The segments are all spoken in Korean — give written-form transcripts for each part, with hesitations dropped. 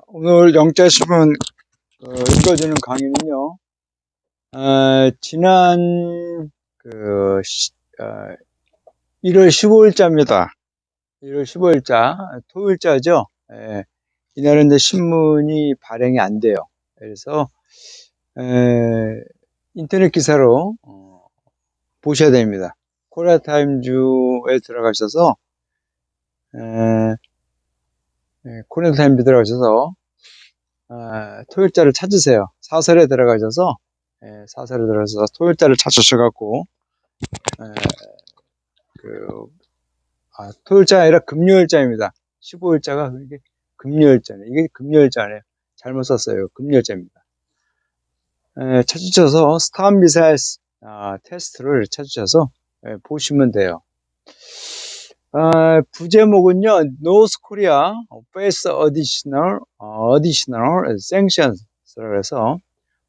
오늘 영자신문 읽어주는 강의는요, 지난 그 1월 15일자입니다. 1월 15일자, 토요일자죠. 이날은 이제 신문이 발행이 안 돼요. 그래서 인터넷 기사로 보셔야 됩니다. 코리아타임즈에 들어가셔서 코리아타임즈 들어가셔서 토요일자를 찾으세요. 사설에 들어가셔서 토요일자를 찾으셔갖고 토요일자 아니라 금요일자입니다. 15일자가 이게 금요일자네. 이게 금요일자네요. 잘못 썼어요. 금요일자입니다. 찾으셔서 스탐 미사일 테스트를 찾으셔서 보시면 돼요. 부제목은요, North Korea face additional sanctions라고 해서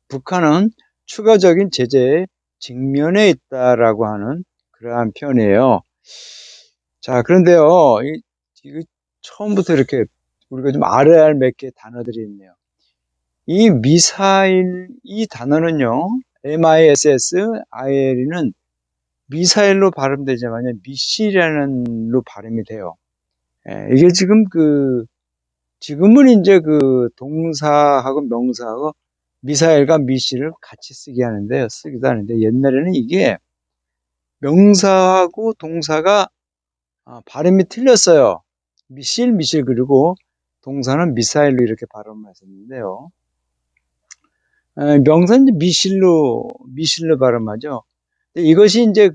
북한은 추가적인 제재에 직면해 있다라고 하는 그러한 표현이에요. 자, 그런데요, 이거 처음부터 이렇게 우리가 좀 알아야 할 몇 개 단어들이 있네요. 이 미사일, 이 단어는요, MISSIL은 미사일로 발음되지만 미실이라는로 발음이 돼요. 이게 지금은 이제 동사하고 명사하고 미사일과 미실을 같이 쓰기도 하는데 옛날에는 이게 명사하고 동사가 발음이 틀렸어요. 미실, 그리고 동사는 미사일로 이렇게 발음을 했었는데요. 명사는 미실로 발음하죠. 이것이 이제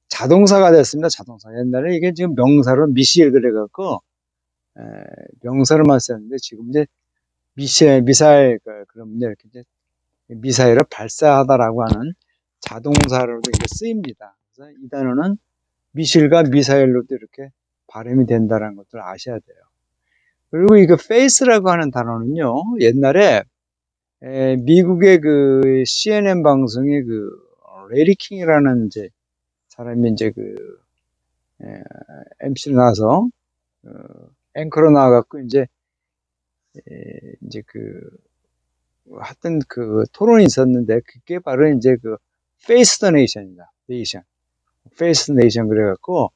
자동사가 됐습니다. 자동사. 옛날에 이게 지금 명사로 미실 그래갖고, 명사로만 썼는데 지금 이제 미사일, 그럼 이렇게 이제 미사일을 발사하다라고 하는 자동사로도 이렇게 쓰입니다. 그래서 이 단어는 미실과 미사일로도 이렇게 발음이 된다는 것을 아셔야 돼요. 그리고 이거 face라고 하는 단어는요, 옛날에 미국의 CNN 방송의 레리 킹이라는 이제 사람이 이제 MC로 나와서 앵커로 나와갖고 이제 하여튼 토론이 있었는데 그게 바로 이제 Face the Nation입니다. Face the Nation 그래갖고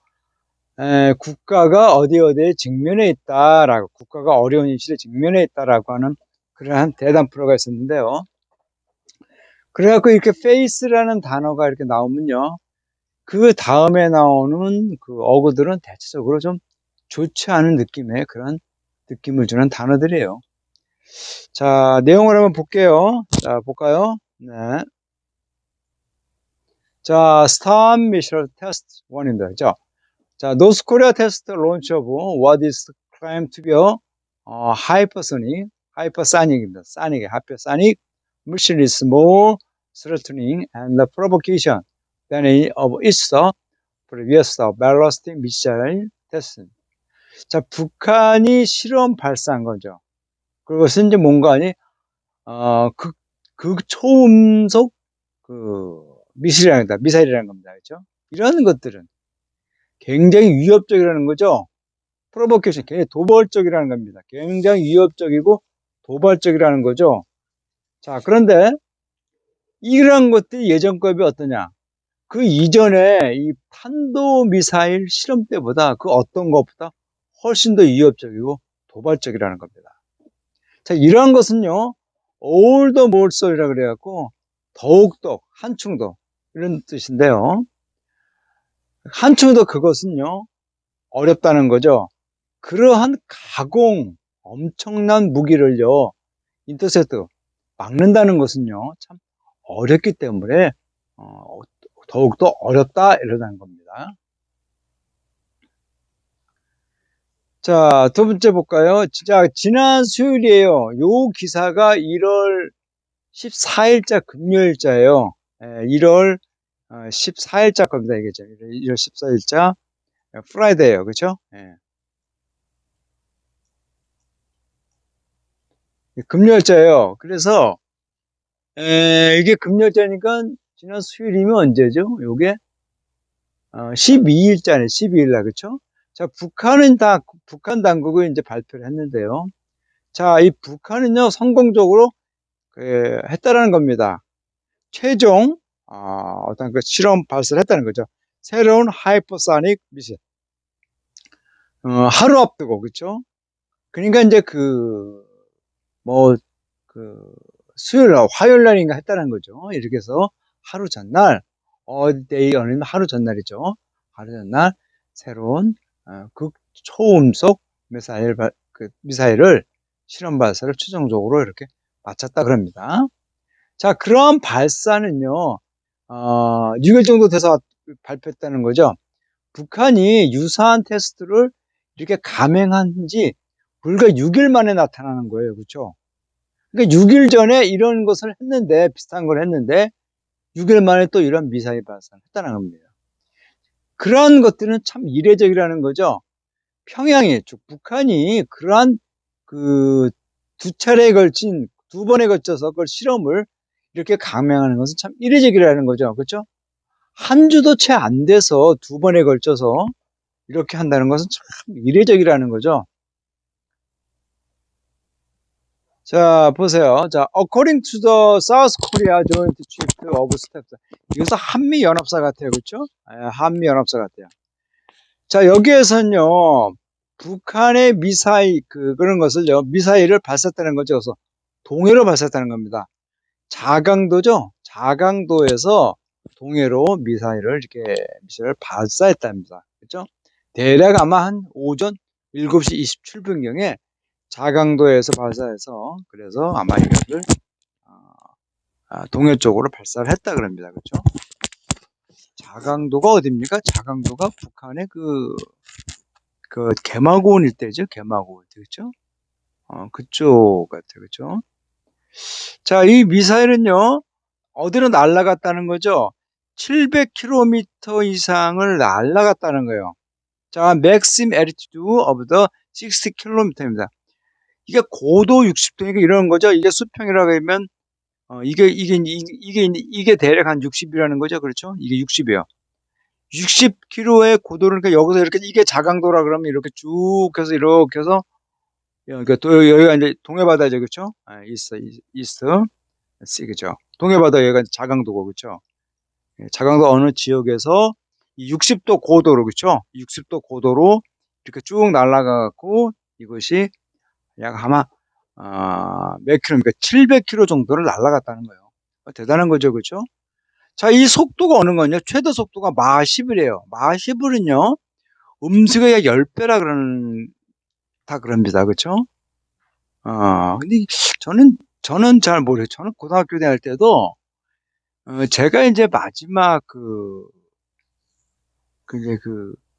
국가가 어디에 직면해 있다라고, 국가가 어려운 현실에 직면해 있다라고 하는 그러한 대담 프로가 있었는데요. 그래갖고 이렇게 face라는 단어가 이렇게 나오면요, 그 다음에 나오는 어구들은 대체적으로 좀 좋지 않은 느낌의 그런 느낌을 주는 단어들이에요. 자, 내용을 한번 볼게요. 자, 볼까요? 네. 자, Storm Missile Test 1입니다. 자, North Korea test launch of what is claimed to be a hypersonic missile is more threatening and provocation than any of its previous ballistic missile tests. 자, 북한이 실험 발사한 거죠. 그것은 이제 뭔가 초음속 미사일이라는 겁니다. 그렇죠? 이런 것들은 굉장히 위협적이라는 거죠. 프로보케이션, 굉장히 도발적이라는 겁니다. 굉장히 위협적이고 도발적이라는 거죠. 자, 그런데 이런 것들이 예전급이 어떠냐? 그 이전에 이 탄도미사일 실험 때보다 어떤 것보다 훨씬 더 위협적이고 도발적이라는 겁니다. 자, 이러한 것은요, all the more so이라 그래갖고 더욱더, 한층 더 이런 뜻인데요. 한층 더 그것은요, 어렵다는 거죠. 그러한 엄청난 무기를요, 인터셉트 막는다는 것은요, 참 어렵기 때문에 더욱더 어렵다 이러다는 겁니다. 자, 두 번째 볼까요? 지난 수요일이에요. 요 기사가 1월 14일자 금요일자예요. 1월 14일자 겁니다. 이게 1월 14일자 프라이데이예요. 그렇죠? 금요일자예요. 그래서 이게 금요일자니까 지난 수요일이면 언제죠? 요게 12일자네. 12일날 그렇죠? 자, 북한 당국은 이제 발표를 했는데요. 자, 이 북한은요, 성공적으로 했다라는 겁니다. 최종 어떤 그 실험 발사를 했다는 거죠. 새로운 하이퍼소닉 미사일. 하루 앞두고, 그렇죠? 그러니까 이제 뭐, 그, 수요일 날, 화요일 날인가 했다는 거죠. 이렇게 해서 하루 전날, 데이 어는 하루 전날이죠. 하루 전날 새로운 극초음속 미사일을 실험 발사를 최종적으로 이렇게 마쳤다 그럽니다. 자, 그런 발사는요, 6일 정도 돼서 발표했다는 거죠. 북한이 유사한 테스트를 이렇게 감행한 지 불과 6일 만에 나타나는 거예요. 그렇죠? 그러니까 6일 전에 이런 것을 했는데, 비슷한 걸 했는데, 6일 만에 또 이런 미사일 발사를 했다는 겁니다. 그러한 것들은 참 이례적이라는 거죠. 평양이, 즉, 북한이 그러한 두 차례에 걸친, 두 번에 걸쳐서 그걸 실험을 이렇게 감행하는 것은 참 이례적이라는 거죠. 그렇죠? 한 주도 채 안 돼서 두 번에 걸쳐서 이렇게 한다는 것은 참 이례적이라는 거죠. 자, 보세요. 자, according to the South Korea Joint Chief of Staff. 이것은 한미연합사 같아요. 그렇죠? 한미연합사 같아요. 자, 여기에서는요, 북한의 미사일, 그런 것을요, 미사일을 발사했다는 거죠. 그래서 동해로 발사했다는 겁니다. 자강도죠? 자강도에서 동해로 미사일을 발사했답니다. 그렇죠? 대략 아마 한 오전 7시 27분경에 자강도에서 발사해서 그래서 아마 이것을 동해 쪽으로 발사를 했다 그럽니다. 그렇죠? 자강도가 어디입니까? 자강도가 북한의 그 개마고온 일대죠. 개마고온 일대. 그렇죠? 그쪽 같아요. 그렇죠? 자, 이 미사일은요. 어디로 날아갔다는 거죠? 700km 이상을 날아갔다는 거예요. 자, maximum altitude of the 60km입니다. 이게 고도 60도니까 이런 거죠. 이게 수평이라고 하면 이게 대략 한 60이라는 거죠. 그렇죠? 이게 60이에요. 60km의 고도를, 그러니까 여기서 이렇게, 이게 자강도라 그러면 이렇게 쭉 해서 이렇게 해서, 그러니까 또 여기가 이제 동해바다죠. 그렇죠? 이스트, 그죠? 동해바다 여기가 자강도고, 그렇죠? 자강도 어느 지역에서 이 60도 고도로, 그렇죠? 60도 고도로 이렇게 쭉 날아가고 이것이 약 아마 몇 킬로입니까? 700km 정도를 날아갔다는 거예요. 대단한 거죠, 그렇죠? 자, 이 속도가 어느 거냐? 최대 속도가 마 10이래요. 마 10은요, 음식의 약 10배라 다 그럽니다. 그렇죠? 근데 저는 잘 모르겠어요. 저는 고등학교 다닐 때도, 제가 이제 마지막 이제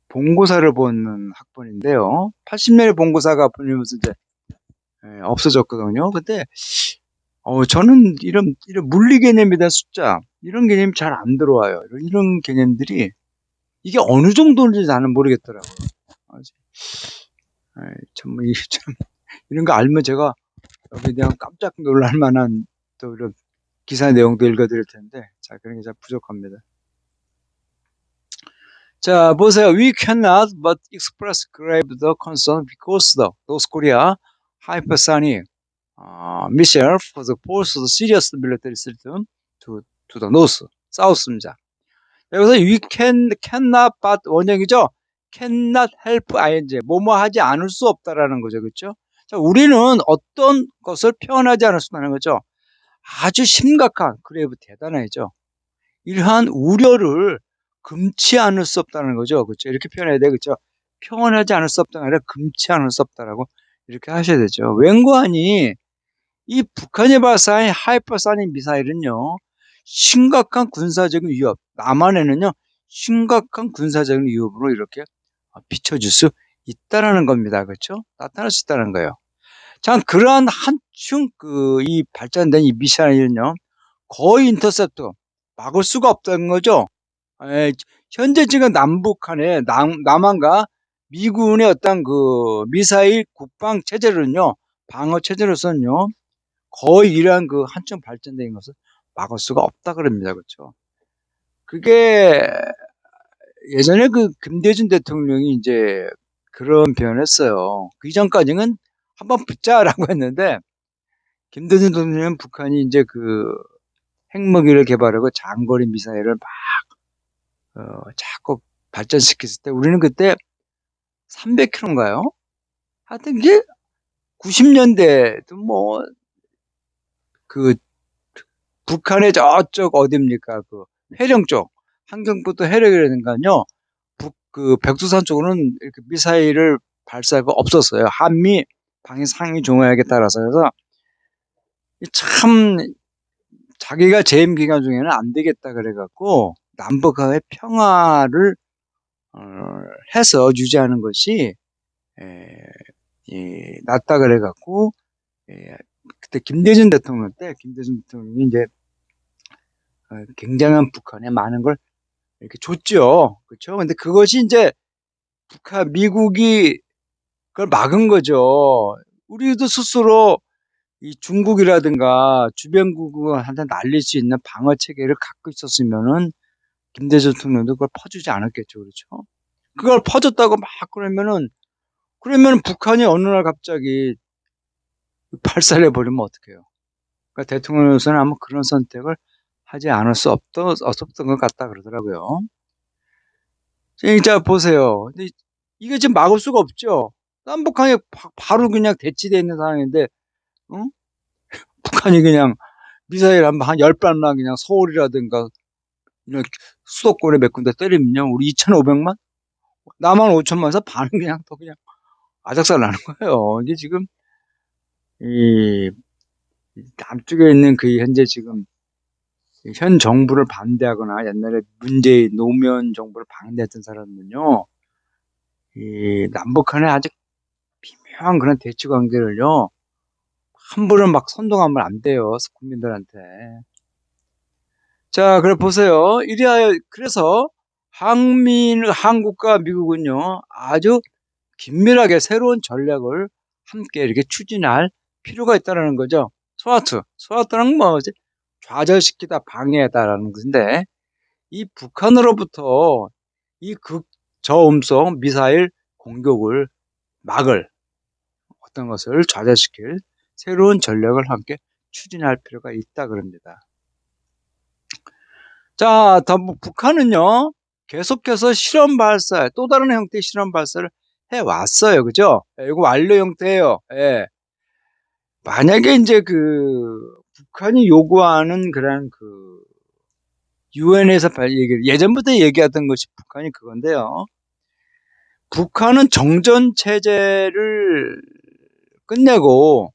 본고사를 보는 학번인데요. 80년에 본고사가 풀리면서 이제 없어졌거든요. 근데 저는 이런 물리 개념에 대한 숫자, 이런 개념이 잘 안 들어와요. 이런 개념들이 이게 어느 정도인지 나는 모르겠더라고요. 참, 이런 거 알면 제가 여기 대한 깜짝 놀랄 만한 또 이런 기사 내용도 읽어드릴 텐데, 자, 그런 게 잘 부족합니다. 자, 보세요. We cannot but express grave the concern because the North Korea hypersonic missile was posed serious military threat to the north, south입니다. 여기서 we cannot but 원형이죠. cannot help ing, 뭐뭐 하지 않을 수 없다라는 거죠. 그렇죠? 자, 우리는 어떤 것을 표현하지 않을 수 없다는 거죠. 아주 심각한, 그래브 대단하죠. 이러한 우려를 금치 않을 수 없다는 거죠. 그렇죠? 이렇게 표현해야 돼. 그렇죠? 표현하지 않을 수 없다가 아니라 금치 않을 수 없다라고 이렇게 하셔야 되죠. 웬거하니 이 북한이 발사한 하이퍼소닉 미사일은요, 심각한 군사적인 위협, 남한에는요, 심각한 군사적인 위협으로 이렇게 비춰질 수 있다라는 겁니다. 그렇죠? 나타날 수 있다는 거예요. 자, 그러한 한층 이 발전된 이 미사일은요, 거의 인터셉터 막을 수가 없다는 거죠. 현재 지금 남북한의 남한과 미군의 어떤 미사일 국방 체제는요, 방어 체제로서는요, 거의 이러한 한층 발전된 것을 막을 수가 없다 그럽니다. 그렇죠? 그게 예전에 김대중 대통령이 이제 그런 표현을 했어요. 그 이전까지는 한번 붙자라고 했는데, 김대중 대통령은 북한이 이제 그 핵무기를 개발하고 장거리 미사일을 자꾸 발전시켰을 때, 우리는 그때 300km인가요? 하여튼 이게 90년대도 뭐, 그 북한의 저쪽 어딥니까? 그 해령 쪽, 한경부터 해령이라든가요. 그 백두산 쪽으로는 이렇게 미사일을 발사가 없었어요. 한미 방위 상위 조약에 따라서. 그래서 참 자기가 재임 기간 중에는 안 되겠다 그래갖고 남북한의 평화를 어, 해서 유지하는 것이 낫다 그래갖고 그때 김대중 대통령 때 김대중 대통령이 이제 굉장한 북한에 많은 걸 이렇게 줬죠. 그렇죠? 근데 그것이 이제 미국이 그걸 막은 거죠. 우리도 스스로 이 중국이라든가 주변국한테 날릴 수 있는 방어 체계를 갖고 있었으면은 김대중 대통령도 그걸 퍼주지 않았겠죠. 그렇죠? 그걸 퍼줬다고 막 그러면 북한이 어느 날 갑자기 발사를 해버리면 어떡해요? 그러니까 대통령으로서는 아마 그런 선택을 하지 않을 수 없었던 것 같다 그러더라고요. 자, 보세요. 근데 이게 지금 막을 수가 없죠. 남북한이 바로 그냥 대치되어 있는 상황인데, 응? 북한이 그냥 미사일 한 10발만 그냥 서울이라든가 이런 수도권에 몇 군데 때리면요. 우리 2,500만? 남한 5천만에서 반은 그냥 더 그냥 아작살 나는 거예요. 이게 지금, 이, 남쪽에 있는 그 현재 지금 현 정부를 반대하거나 옛날에 문재인 노무현 정부를 반대했던 사람은요, 이 남북한의 아주 미묘한 그런 대치 관계를요, 함부로 막 선동하면 안 돼요, 국민들한테. 자, 그래 보세요. 그래서 한국과 미국은요, 아주 긴밀하게 새로운 전략을 함께 이렇게 추진할 필요가 있다는 거죠. 스와트는 뭐지? 좌절시키다, 방해하다라는 것인데, 이 북한으로부터 이 극저음속 미사일 공격을 막을 어떤 것을 좌절시킬 새로운 전략을 함께 추진할 필요가 있다 그럽니다. 자, 북한은요, 계속해서 또 다른 형태의 실험 발사를 해왔어요. 그죠? 이거 완료 형태예요. 예. 만약에 이제 북한이 요구하는 그런 유엔에서 예전부터 얘기하던 것이 북한이 그건데요. 북한은 정전 체제를 끝내고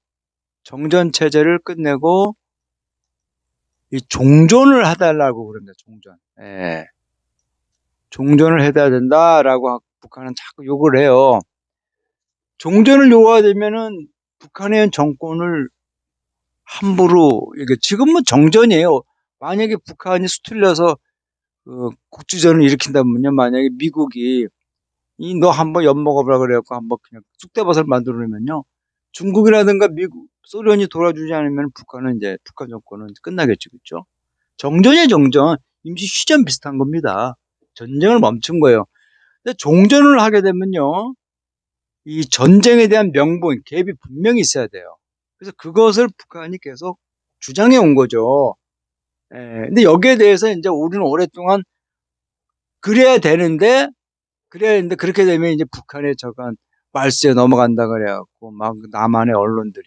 이 종전을 해달라고 그럽니다. 종전. 예. 종전을 해야 된다라고 북한은 자꾸 요구를 해요. 종전을 요구하려면은 북한의 정권을 함부로 이게 지금은 정전이에요. 만약에 북한이 수틀려서 국지전을 일으킨다면요. 만약에 미국이 너 한번 엿먹어보라 그래갖고 한번 그냥 쑥대밭을 만들어내면요. 중국이라든가 미국, 소련이 도와주지 않으면 북한 정권은 끝나겠죠. 그렇죠? 정전이에요, 정전. 임시 휴전 비슷한 겁니다. 전쟁을 멈춘 거예요. 근데 종전을 하게 되면요. 이 전쟁에 대한 명분, 갭이 분명히 있어야 돼요. 그래서 그것을 북한이 계속 주장해 온 거죠. 예, 근데 여기에 대해서 이제 우리는 오랫동안 그래야 되는데 그렇게 되면 이제 북한의 저간 말세에 넘어간다 그래갖고 막 남한의 언론들이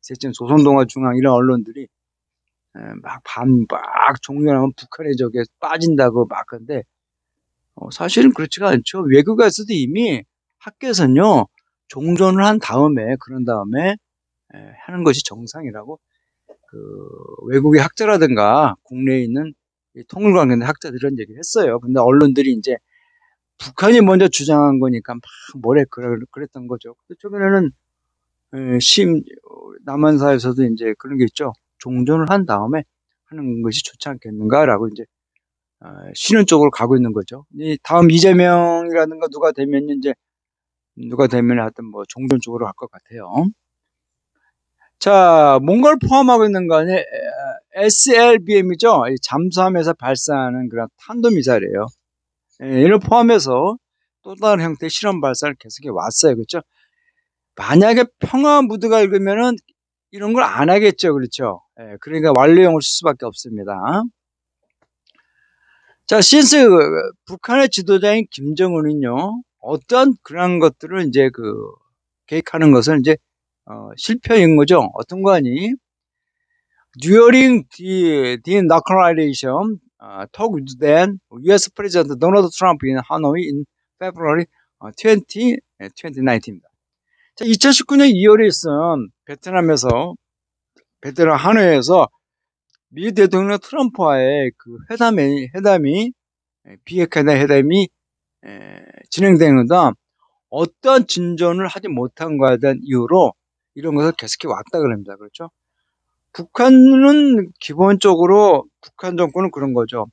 지금 조선동아중앙 이런 언론들이 막 종전하면 북한의 적에 빠진다고 막 근데 사실은 그렇지가 않죠. 외국에서도 이미 학교에서는요 종전을 그런 다음에 하는 것이 정상이라고 외국의 학자라든가 국내에 있는 통일 관계된 학자들은 얘기를 했어요. 근데 언론들이 이제 북한이 먼저 주장한 거니까 막 그랬던 거죠. 최근에는 남한사에서도 이제 그런 게 있죠. 종전을 한 다음에 하는 것이 좋지 않겠는가라고 이제 쉬는 쪽으로 가고 있는 거죠. 다음 이재명이라든가 누가 되면 하여튼 뭐 종전 쪽으로 갈 것 같아요. 자, 뭔가를 포함하고 있는 거 아니에요? SLBM이죠. 잠수함에서 발사하는 그런 탄도미사일이에요. 이를 포함해서 또 다른 형태의 실험 발사를 계속해 왔어요. 그렇죠? 만약에 평화 무드가 읽으면은 이런 걸 안 하겠죠. 그렇죠? 예, 그러니까 완료형을 쓸 수밖에 없습니다. 자, 신스 북한의 지도자인 김정은은요, 어떤 그런 것들을 이제 계획하는 것을 이제, 실패인 거죠. 어떤 거 아니? During the inauguration talk with then U.S. President Donald Trump in Hanoi in February 2019입니다. 자, 2019년 2월에 있은 베트남 하노이에서 미 대통령 트럼프와의 그 회담이 비핵화 회담이 진행되는데 어떤 진전을 하지 못한 것에 대한 이유로 이런 것을 계속해 왔다 그럽니다. 그렇죠? 북한은 기본적으로 북한 정권은 그런 거죠.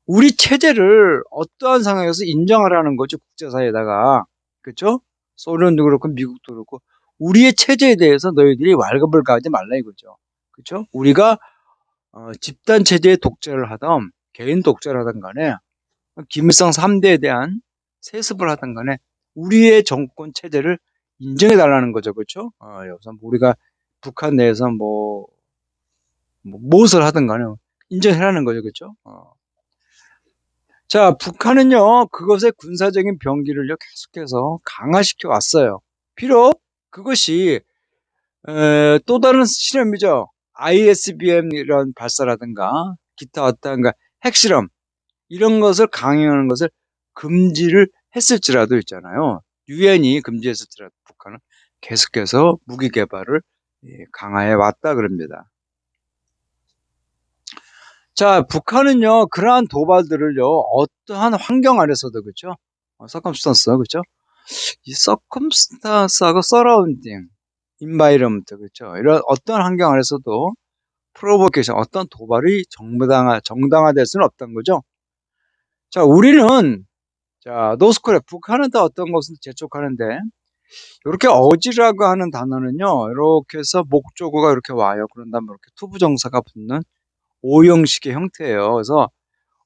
우리 체제를 어떠한 상황에서 인정하라는 거죠. 국제사회에다가. 그렇죠? 소련도 그렇고 미국도 그렇고 우리의 체제에 대해서 너희들이 왈가불 가하지 말라 이거죠. 그렇죠? 우리가 집단 체제의 독재를 하던 개인 독재를 하던 간에 김일성 3대에 대한 세습을 하던 간에 우리의 정권 체제를 인정해 달라는 거죠. 그렇죠? 여기서 우리가 북한 내에서 무엇을 하든 간에 인정해라는 거죠. 그렇죠? 자, 북한은요, 그것의 군사적인 병기를요, 계속해서 강화시켜 왔어요. 비록 그것이, 또 다른 실험이죠. ISBM 이런 발사라든가, 기타 어떤가 핵실험, 이런 것을 강행하는 것을 금지를 했을지라도 있잖아요. 유엔이 금지했을지라도 북한은 계속해서 무기 개발을 강화해 왔다 그럽니다. 자, 북한은요, 그러한 도발들을요, 어떠한 환경 아래서도, 그죠? 서컴스턴스, 그죠? 이 서컴스턴스하고 서라운딩, 인바이러먼트, 그죠? 이런 어떤 환경 아래서도 프로보케이션, 어떤 도발이 정당화될 수는 없다는 거죠. 자, 노스코리아, 북한은 또 어떤 것을 재촉하는데, 이렇게 어지라고 하는 단어는요, 이렇게 해서 목조구가 이렇게 와요. 그런 다음에 이렇게 투부정사가 붙는 오형식의 형태예요. 그래서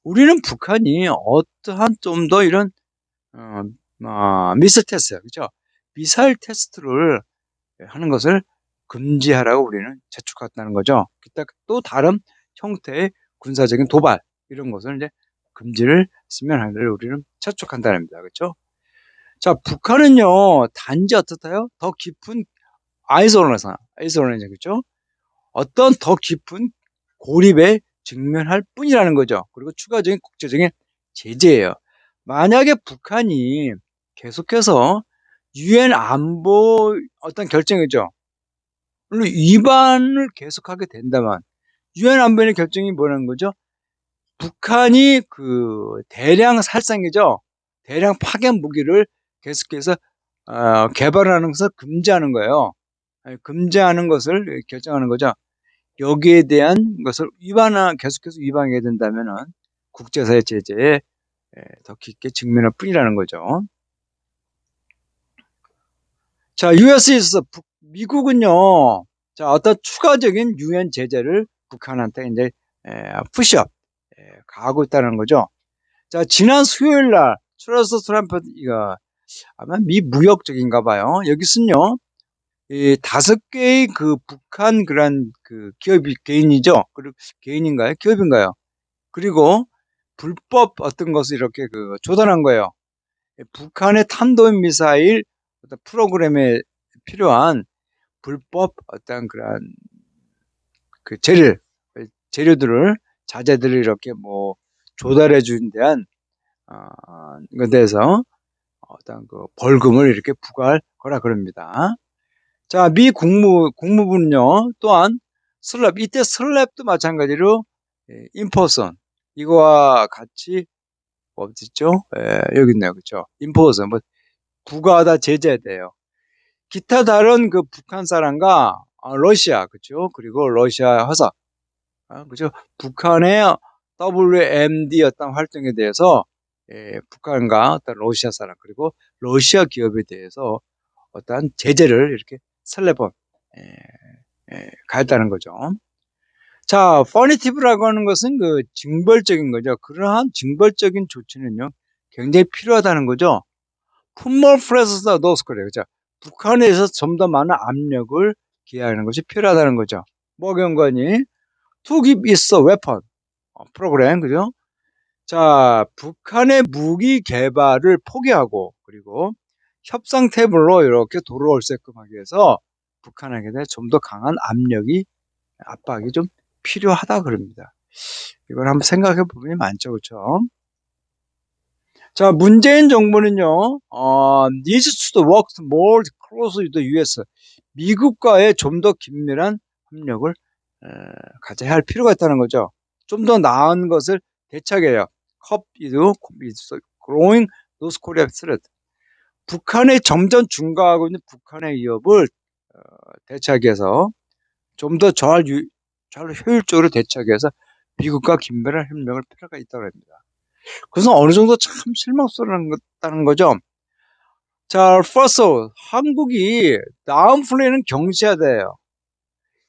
우리는 북한이 어떠한 좀 더 이런 어, 미사일 테스트, 그죠? 미사일 테스트를 하는 것을 금지하라고 우리는 재촉했다는 거죠. 또 다른 형태의 군사적인 도발 이런 것을 이제 금지를 쓰면 하기를 우리는 재촉한다는 겁니다. 그렇죠? 자, 북한은요 단지 어떻다요? 더 깊은 아이솔레이션, 그렇죠? 어떤 더 깊은 고립에 직면할 뿐이라는 거죠. 그리고 추가적인 국제적인 제재예요. 만약에 북한이 계속해서 유엔 안보 어떤 결정이죠. 물론 위반을 계속하게 된다면 유엔 안보의 결정이 뭐라는 거죠? 북한이 대량 살상이죠. 대량 파견 무기를 계속해서 개발하는 것을 금지하는 거예요. 금지하는 것을 결정하는 거죠. 여기에 대한 것을 계속해서 위반하게 된다면은 국제사회 제재에 더 깊게 직면할 뿐이라는 거죠. 자, US에 있어서 미국은요, 자, 어떤 추가적인 유엔 제재를 북한한테 이제 푸시업 가하고 있다는 거죠. 자, 지난 수요일 날 트럼프 이거 아마 미 무역적인가 봐요. 여기서는요, 이 5개의 북한 그런 기업이 개인이죠. 그리고 개인인가요? 기업인가요? 그리고 불법 어떤 것을 이렇게 조단한 거예요. 북한의 탄도미사일 어떤 프로그램에 필요한 불법 어떤 그런 재료들을 자재들을 이렇게 조달해 준 데한 것에 대해서 어떤 벌금을 이렇게 부과할 거라 그럽니다. 자, 미 국무부는요 또한 이때 슬랩도 마찬가지로 인포선 이거와 같이 어딨죠? 여기 있네요, 그렇죠? 인포선 부과하다 제재돼요. 기타 다른 북한 사람과 러시아, 그렇죠? 그리고 러시아 화사, 그죠? 북한의 WMD 어떤 활동에 대해서 북한과 어떤 러시아 사람 그리고 러시아 기업에 대해서 어떠한 제재를 이렇게 설레본 가했다는 거죠. 자, 퍼니티브라고 하는 것은 징벌적인 거죠. 그러한 징벌적인 조치는요 굉장히 필요하다는 거죠. 품몰 프레스다 노스코리아, 그죠? 북한에서 좀 더 많은 압력을 기하는 것이 필요하다는 거죠. 뭐 경관이 to give is a weapon 프로그램 그죠? 자, 북한의 무기 개발을 포기하고 그리고 협상 테이블로 이렇게 돌아올게끔 하기 위해서 북한에게 좀 더 강한 압박이 좀 필요하다 그럽니다. 이걸 한번 생각해 보면 많죠, 그렇죠? 자, 문재인 정부는요, needs to work more closely with the US. 미국과의 좀 더 긴밀한 협력을 가져야 할 필요가 있다는 거죠. 좀 더 나은 것을 대책해요. COP is growing North Korea threat. 북한의 점점 증가하고 있는 북한의 위협을 대처하기 위해서 좀 더 잘 효율적으로 대처하기 위해서 미국과 긴밀한 협력을 필요가 있다고 합니다. 그래서 어느 정도 참 실망스럽다는 거죠. 자, first, 한국이 다음 플레이는 경시해야 돼요.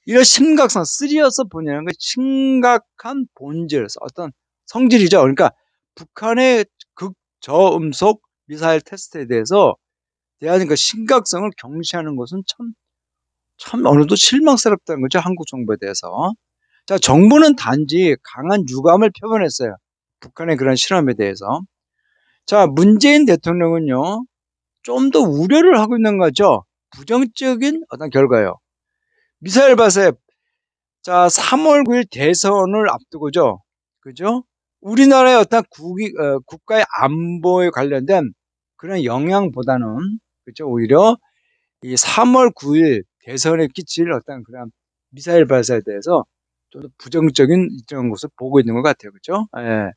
이런 심각성, 시리어스 본이라는 게 심각한 본질, 어떤 성질이죠. 그러니까 북한의 극저음속 미사일 테스트에 대해서 대한 그 심각성을 경시하는 것은 참 어느 정도 실망스럽다는 거죠. 한국 정부에 대해서. 자, 정부는 단지 강한 유감을 표현했어요. 북한의 그런 실험에 대해서. 자, 문재인 대통령은요, 좀 더 우려를 하고 있는 거죠. 부정적인 어떤 결과요. 미사일 발사, 자, 3월 9일 대선을 앞두고죠. 그죠? 우리나라의 어떤 국가의 안보에 관련된 그런 영향보다는, 그죠? 오히려 이 3월 9일 대선에 끼칠 어떤 그런 미사일 발사에 대해서 좀 더 부정적인 이런 것을 보고 있는 것 같아요. 그죠? 예.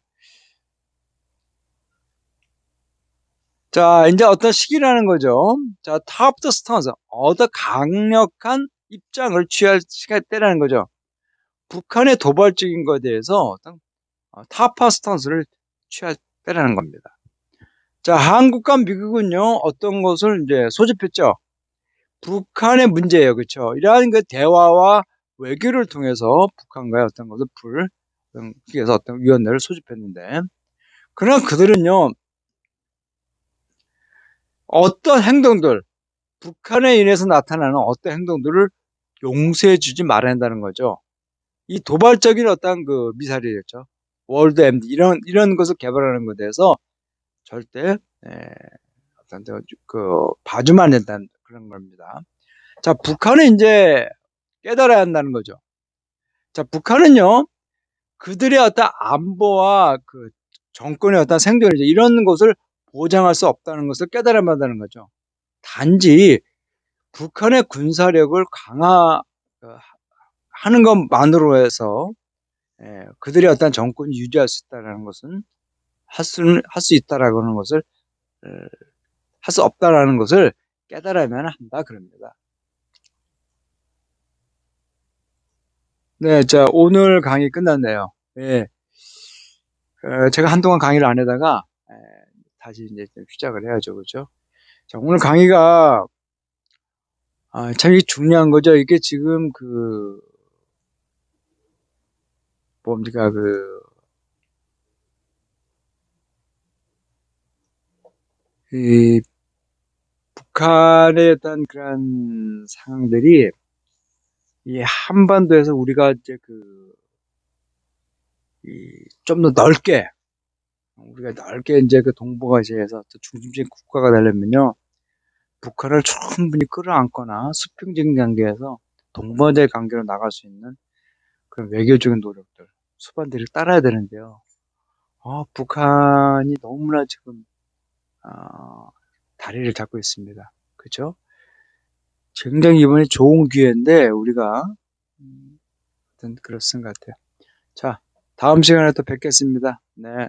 자, 이제 어떤 시기라는 거죠. 자, top the stance. 어떤 강력한 입장을 취할 시간 때라는 거죠. 북한의 도발적인 것에 대해서 어떤 타파 스탠스를 취할 때라는 겁니다. 자, 한국과 미국은요, 어떤 것을 이제 소집했죠. 북한의 문제예요. 그렇죠? 이러한 그 대화와 외교를 통해서 북한과의 어떤 것을 위해서 어떤 위원회를 소집했는데, 그러나 그들은요, 어떤 행동들, 북한에 인해서 나타나는 어떤 행동들을 용서해주지 말아야 한다는 거죠. 이 도발적인 어떤 그 미사일이었죠. 월드 MD 이런 것을 개발하는 것에 대해서 절대 어떤 그 봐주면 안 된다는 그런 겁니다. 자, 북한은 이제 깨달아야 한다는 거죠. 자, 북한은요 그들의 어떤 안보와 그 정권의 어떤 생존이죠. 이런 것을 보장할 수 없다는 것을 깨달아야 한다는 거죠. 단지 북한의 군사력을 강화하는 것만으로 해서 그들의 어떤 정권을 유지할 수 있다는 것은 할 수 있다라고 하는 것을 할 수 없다라는 것을 깨달아야만 한다 그럽니다. 네, 자 오늘 강의 끝났네요. 예, 제가 한동안 강의를 안 하다가 다시 이제 좀 시작을 해야죠, 그렇죠? 자 오늘 강의가 참 이게 중요한 거죠. 이게 지금 그 뭡니까 이 북한의 어떤 그런 상황들이 이 한반도에서 우리가 이제 좀 더 넓게 우리가 넓게 이제 그 동북아시아에서 중심적인 국가가 되려면요 북한을 충분히 끌어안거나 수평적인 관계에서 동반자의 관계로 나갈 수 있는 그런 외교적인 노력들 수반들을 따라야 되는데요. 북한이 너무나 지금 다리를 잡고 있습니다. 그렇죠? 굉장히 이번에 좋은 기회인데 우리가 어떤 그렇은 것 같아요. 자, 다음 시간에 또 뵙겠습니다. 네.